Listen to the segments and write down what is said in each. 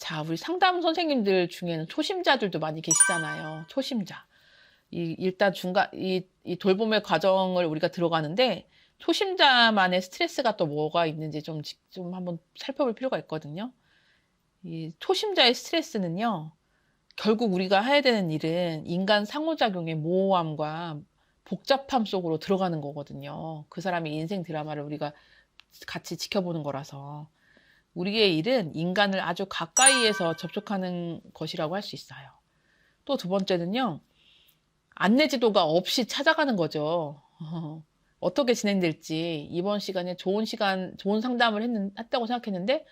자, 우리 상담 선생님들 중에는 초심자들도 많이 계시잖아요. 초심자. 일단 이 돌봄의 과정을 우리가 들어가는데, 초심자만의 스트레스가 또 뭐가 있는지 좀 한번 살펴볼 필요가 있거든요. 이 초심자의 스트레스는요, 결국 우리가 해야 되는 일은 인간 상호작용의 모호함과 복잡함 속으로 들어가는 거거든요. 그 사람의 인생 드라마를 우리가 같이 지켜보는 거라서. 우리의 일은 인간을 아주 가까이에서 접촉하는 것이라고 할 수 있어요. 또 두 번째는요, 안내지도가 없이 찾아가는 거죠. 어떻게 진행될지 이번 시간에 좋은 상담을 했다고 생각했는데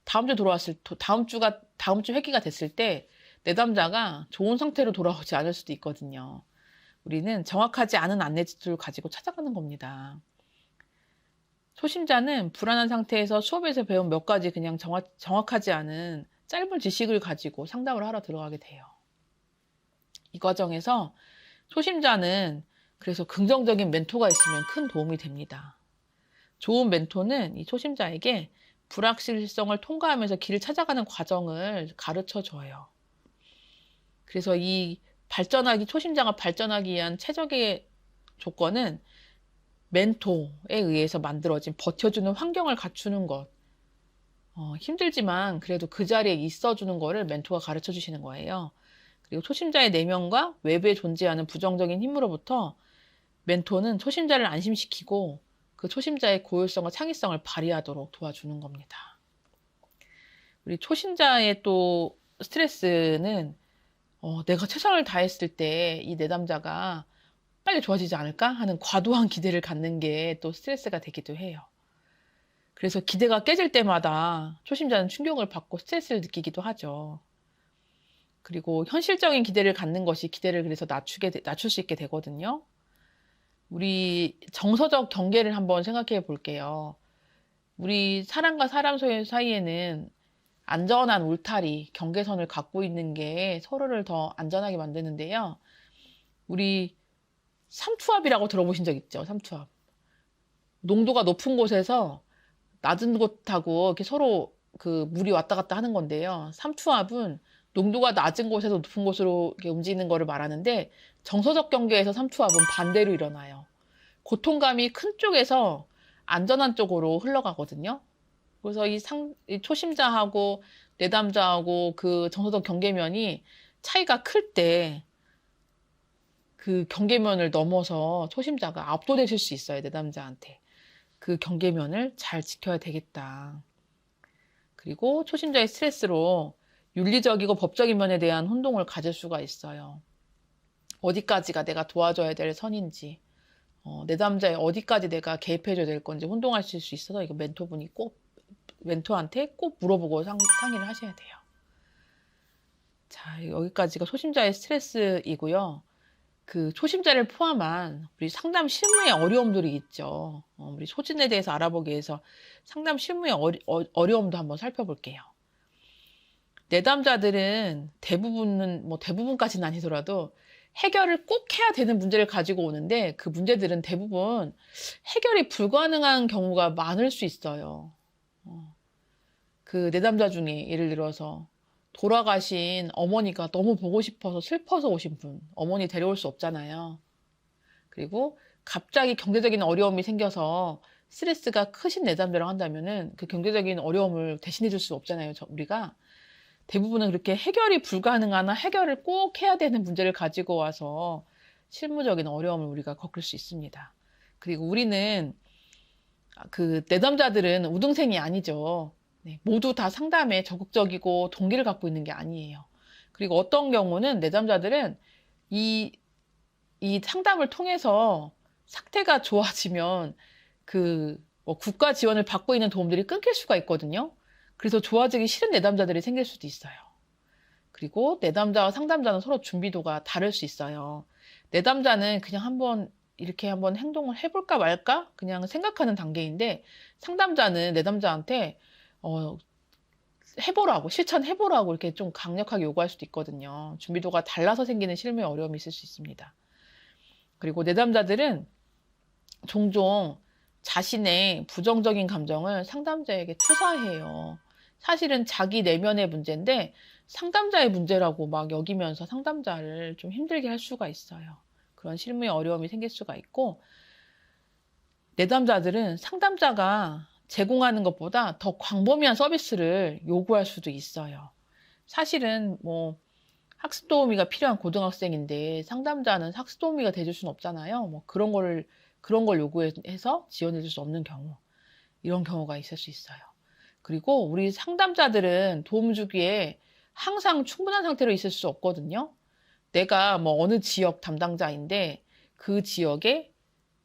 다음 주 회기가 됐을 때 내담자가 좋은 상태로 돌아오지 않을 수도 있거든요. 우리는 정확하지 않은 안내지도를 가지고 찾아가는 겁니다. 초심자는 불안한 상태에서 수업에서 배운 몇 가지 그냥 정확하지 않은 짧은 지식을 가지고 상담을 하러 들어가게 돼요. 이 과정에서 초심자는 그래서 긍정적인 멘토가 있으면 큰 도움이 됩니다. 좋은 멘토는 이 초심자에게 불확실성을 통과하면서 길을 찾아가는 과정을 가르쳐 줘요. 그래서 초심자가 발전하기 위한 최적의 조건은 멘토에 의해서 만들어진 버텨주는 환경을 갖추는 것. 힘들지만 그래도 그 자리에 있어주는 거를 멘토가 가르쳐 주시는 거예요. 그리고 초심자의 내면과 외부에 존재하는 부정적인 힘으로부터 멘토는 초심자를 안심시키고 그 초심자의 고율성과 창의성을 발휘하도록 도와주는 겁니다. 우리 초심자의 또 스트레스는 내가 최선을 다했을 때 이 내담자가 빨리 좋아지지 않을까 하는 과도한 기대를 갖는 게 또 스트레스가 되기도 해요. 그래서 기대가 깨질 때마다 초심자는 충격을 받고 스트레스를 느끼기도 하죠. 그리고 현실적인 기대를 갖는 것이 기대를 그래서 낮출 수 있게 되거든요. 우리 정서적 경계를 한번 생각해 볼게요. 우리 사람과 사람 사이에는 안전한 울타리, 경계선을 갖고 있는 게 서로를 더 안전하게 만드는데요. 우리 삼투압이라고 들어보신 적 있죠? 삼투압. 농도가 높은 곳에서 낮은 곳하고 이렇게 서로 그 물이 왔다 갔다 하는 건데요. 삼투압은 농도가 낮은 곳에서 높은 곳으로 이렇게 움직이는 거를 말하는데 정서적 경계에서 삼투압은 반대로 일어나요. 고통감이 큰 쪽에서 안전한 쪽으로 흘러가거든요. 그래서 이 초심자하고 내담자하고 그 정서적 경계면이 차이가 클 때 그 경계면을 넘어서 초심자가 압도되실 수 있어요, 내담자한테. 그 경계면을 잘 지켜야 되겠다. 그리고 초심자의 스트레스로 윤리적이고 법적인 면에 대한 혼동을 가질 수가 있어요. 어디까지가 내가 도와줘야 될 선인지, 내담자의 어디까지 내가 개입해줘야 될 건지 혼동하실 수 있어서 이거 멘토한테 꼭 물어보고 상의를 하셔야 돼요. 자, 여기까지가 초심자의 스트레스이고요. 그 초심자를 포함한 우리 상담 실무의 어려움들이 있죠. 우리 소진에 대해서 알아보기 위해서 상담 실무의 어려움도 한번 살펴볼게요. 내담자들은 대부분까지는 아니더라도 해결을 꼭 해야 되는 문제를 가지고 오는데 그 문제들은 대부분 해결이 불가능한 경우가 많을 수 있어요. 그 내담자 중에 예를 들어서 돌아가신 어머니가 너무 보고 싶어서 슬퍼서 오신 분, 어머니 데려올 수 없잖아요. 그리고 갑자기 경제적인 어려움이 생겨서 스트레스가 크신 내담자라고 한다면은 그 경제적인 어려움을 대신해 줄 수 없잖아요. 우리가 대부분은 그렇게 해결이 불가능하나 해결을 꼭 해야 되는 문제를 가지고 와서 실무적인 어려움을 우리가 겪을 수 있습니다. 그리고 우리는 그 내담자들은 우등생이 아니죠. 네, 모두 다 상담에 적극적이고 동기를 갖고 있는 게 아니에요. 그리고 어떤 경우는 내담자들은 이 상담을 통해서 상태가 좋아지면 국가 지원을 받고 있는 도움들이 끊길 수가 있거든요. 그래서 좋아지기 싫은 내담자들이 생길 수도 있어요. 그리고 내담자와 상담자는 서로 준비도가 다를 수 있어요. 내담자는 그냥 이렇게 한번 행동을 해볼까 말까 그냥 생각하는 단계인데 상담자는 내담자한테 실천해보라고 이렇게 좀 강력하게 요구할 수도 있거든요. 준비도가 달라서 생기는 실무의 어려움이 있을 수 있습니다. 그리고 내담자들은 종종 자신의 부정적인 감정을 상담자에게 투사해요. 사실은 자기 내면의 문제인데 상담자의 문제라고 막 여기면서 상담자를 좀 힘들게 할 수가 있어요. 그런 실무에 어려움이 생길 수가 있고, 내담자들은 상담자가 제공하는 것보다 더 광범위한 서비스를 요구할 수도 있어요. 사실은 뭐 학습 도우미가 필요한 고등학생인데 상담자는 학습 도우미가 돼줄 수는 없잖아요. 뭐 그런 걸 요구해서 지원해 줄 수 없는 경우, 이런 경우가 있을 수 있어요. 그리고 우리 상담자들은 도움 주기에 항상 충분한 상태로 있을 수 없거든요. 내가 뭐 어느 지역 담당자인데 그 지역의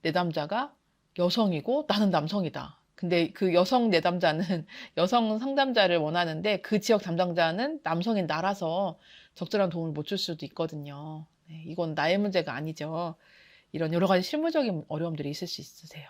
내담자가 여성이고 나는 남성이다. 근데 그 여성 내담자는 여성 상담자를 원하는데 그 지역 담당자는 남성인 나라서 적절한 도움을 못 줄 수도 있거든요. 네, 이건 나의 문제가 아니죠. 이런 여러 가지 실무적인 어려움들이 있을 수 있으세요.